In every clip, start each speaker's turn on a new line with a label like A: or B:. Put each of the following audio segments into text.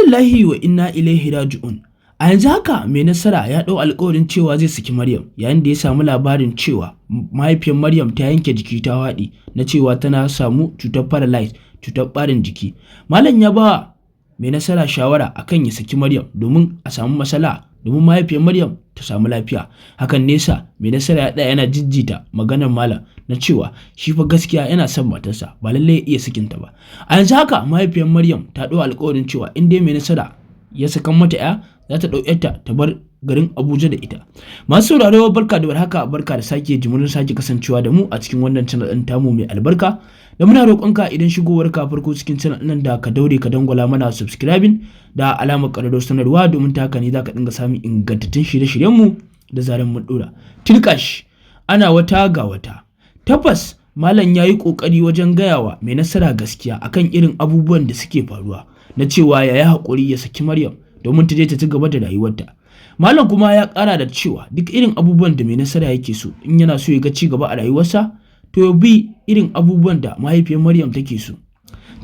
A: lillahi wa inna ilaihi raji'un. A yanzu haka mai nasara ya ɗau alƙawarin cewa zai saki Maryam yayin da ya samu labarin cewa mahaifiyar Maryam ta yanke jiki ta faɗi na cewa tana samu cutar paralyze, cutar ɓarin jiki. Malam ya ba mai nasara shawara akan ya saki Maryam domin a samu matsala domin mahaifiyar Maryam ta samu lafiya. Hakan nesa mai nasara ya ɗaya yana jijjita maganar malam na cewa shi fa gaskiya yana son matarsa ba lallai ya iya sakinta ba. A yanzu haka mahaifiyar Maryam ta ɗau alƙawarin cewa in dai mai nasara ya sakan mata ya za ta ɗau yarta ta bar garin Abuja da ita. Masu sauraro barka da warhaka, barka da sake jimurin sake kasancewa da mu a cikin wannan channel ɗin tamu mai albarka. Da muna roƙonka idan shigowar ka farko cikin channel nan da ka daure ka dangwala mana subscribing da alamar ƙararrawar sanarwa domin ta haka ne za ka dinga samun ingantattun shirye-shiryen mu da zaran mun ɗora. Tilkash ana wata ga wata. Tabbas malam ya yi ƙoƙari wajen gayawa mai nasara gaskiya akan irin abubuwan da suke faruwa na cewa ya yi haƙuri ya saki Maryam domin ta je ta ci gaba da rayuwarta. Malam kuma ya ƙara da cewa duk irin abubuwan da mai nasara yake so in yana so ya ga ci gaba a rayuwarsa to ya bi irin abubuwan da mahaifiyar Maryam take so.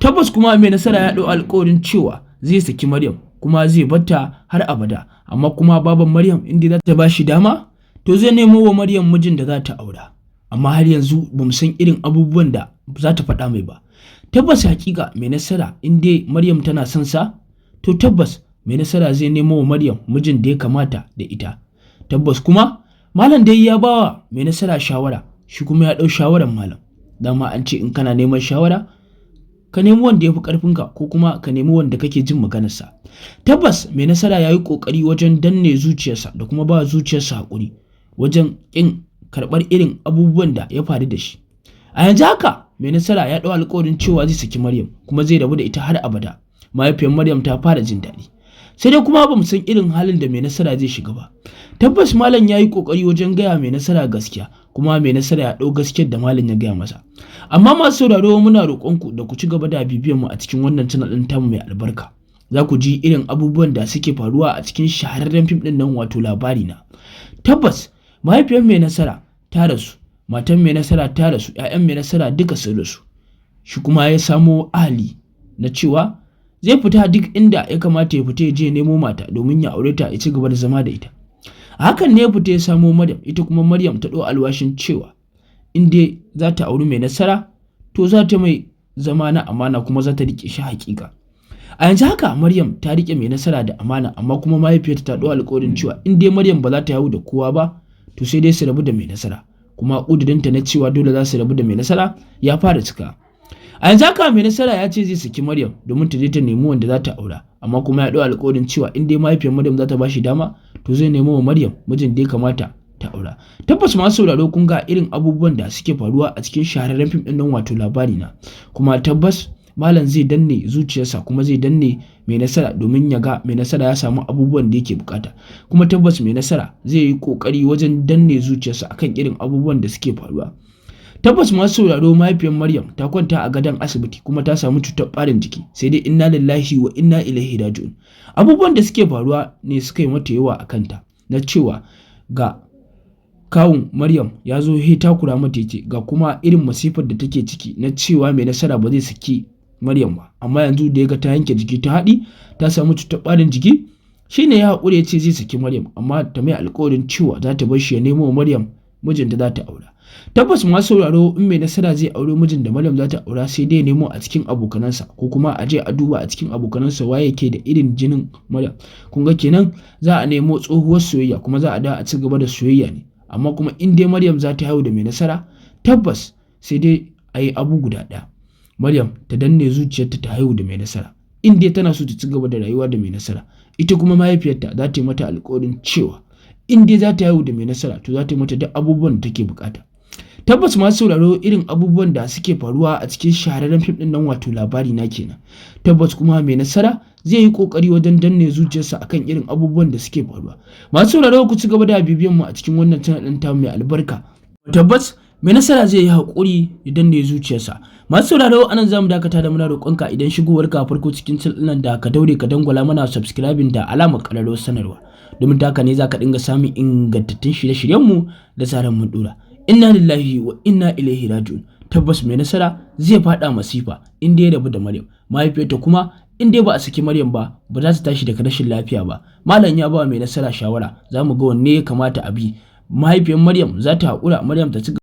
A: Tabbas kuma mai nasara ya ɗau alƙawarin cewa zai saki Maryam kuma zai batta har abada, amma kuma baban Maryam inda za ta ba shi dama to zai nemo wa Maryam mijin da za ta aura. Amma har yanzu ba mu san irin abubuwan da za ta faɗa mai ba. Tabbas hakika mai nasara in dai Maryam tana son sa to tabbas mai nasara zai nemo wa Maryam mijin da ya kamata da ita. Tabbas kuma malam dai ya bawa mai nasara shawara, shi kuma ya ɗau shawaran malam. Dama an ce in kana neman shawara ka nemi wanda ya fi ƙarfinka ko kuma ka nemi wanda kake jin maganarsa. Tabbas mai nasara ya yi ƙoƙari wajen danne zuciyarsa da kuma ba zuciyarsa haƙuri wajen ƙin karɓar irin abubuwan da ya faru da shi. A yanzu haka mai nasara ya ɗau alƙawarin cewa zai saki Maryam kuma zai rabu da ita har abada. Mahaifiyar Maryam ta fara jin daɗi. Sai dai kuma ba mu san irin halin da mai nasara zai shiga ba. Tabbas malam ya yi ƙoƙari wajen gaya mai nasara gaskiya kuma mai nasara ya ɗau gaskiyar da malam ya gaya masa. Amma masu sauraro muna roƙonku da ku ci gaba da bibiyar mu a cikin wannan channel ɗin tamu mai albarka. Za ku ji irin abubuwan da suke faruwa a cikin shahararren fim ɗin nan wato labari na. Tabbas mahaifiyar mai nasara ta rasu, matan mai nasara ta rasu, 'ya'yan mai nasara duka sun rasu. Shi kuma ya samo ahali na cewa zai fita duk inda ya kamata ya fita ya je nemo mata domin ya aure ta ya ci gaba da zama da ita. A hakan ne ya fita ya samo Maryam, ita kuma Maryam ta ɗau alwashin cewa in dai za ta auri mai nasara to za ta mai zama na amana kuma za ta riƙe shi haƙiƙa. A yanzu haka Maryam ta riƙe mai nasara da amana, amma kuma mahaifiyarta ta ɗau alƙawarin cewa in dai Maryam ba za ta haihu da kowa ba to sai dai su rabu da mai nasara, kuma ƙudurinta na cewa dole za su rabu da mai nasara ya fara cika. A yanzu haka mai nasara ya ce zai saki Maryam domin ta je ta nemi wanda za ta aura, amma kuma ya ɗau alƙawarin cewa in dai mahaifiyar Maryam za ta ba shi dama to zai nemo wa Maryam mijin da ya kamata ta aura. Tabbas masu sauraro kun ga irin abubuwan da suke faruwa a cikin shahararren fim ɗin nan wato labari na, kuma tabbas malam zai danne zuciyarsa kuma zai danne mai nasara domin ya ga mai nasara ya samu abubuwan da yake bukata, kuma tabbas mai nasara zai yi kokari wajen danne zuciyarsa akan irin abubuwan da suke faruwa. Tabbas masu sauraro mahaifiyar Maryam ta kwanta a gadon asibiti kuma ta samu cutar ɓarin jiki, sai dai inna lillahi wa inna ilaihi raji'un. Abubuwan da suke faruwa ne suka yi mata yawa a kanta na cewa ga kawun Maryam ya zo he takura mata yake, ga kuma irin masifar da take ciki na cewa mai nasara ba zai saki Maryam ba, amma yanzu da ya ga ta yanke jiki ta haɗi ta samu cutar ɓarin jiki shine ya haƙura ya ce zai saki Maryam, amma ta mai alƙawarin cewa za ta bar shi ya nemo wa Maryam mijin da za ta aura. Tabbas masu sauraro in mai nasara zai aure mijin da Maryam za ta aura sai dai nemo a cikin abokanansa ko kuma a je a duba a cikin abokanansa waye ke da irin jinin Maryam. Kun ga kenan za a nemo tsohuwar soyayya kuma za a da a ci gaba da soyayya ne. Amma kuma in dai Maryam za ta haihu da mai nasara tabbas sai dai a yi abu guda ɗaya. Maryam ta danne zuciyarta ta haihu da mai nasara. In dai tana so ta ci gaba da rayuwa da mai nasara, ita kuma mahaifiyarta za ta yi mata alƙawarin cewa in dai za ta haihu da mai nasara to za ta yi mata duk abubuwan da take bukata. Tabbas masu sauraro irin abubuwan da suke faruwa a cikin shahararren fim ɗin nan wato labari na kenan. Tabbas kuma mai nasara zai yi ƙoƙari wajen danne zuciyarsa akan irin abubuwan da suke faruwa. Masu sauraro ku ci gaba da bibiyan mu a cikin wannan channel ɗin tamu mai albarka. Tabbas mai nasara zai yi haƙuri ya danne zuciyarsa. Masu sauraro anan zamu dakata da muna roƙonka idan shigowar ka farko cikin channel ɗin da ka daure ka dangwala mana subscribing da alamar ƙararrawar sanarwa. Domin taka ne za ka dinga samun ingantattun shirye-shiryenmu da zaran mun ɗora. Inna lillahi wa inna ilaihi raji'un. Tabbas mai nasara zai faɗa masifa in dai ya rabu da Maryam, mahaifiyarta kuma in dai ba a saki Maryam ba za ta tashi daga rashin lafiya ba. Malam ya ba Mai Nasara shawara, za mu ga wanne ya kamata a bi. Mahaifiyar Maryam za ta haƙura Maryam ta ci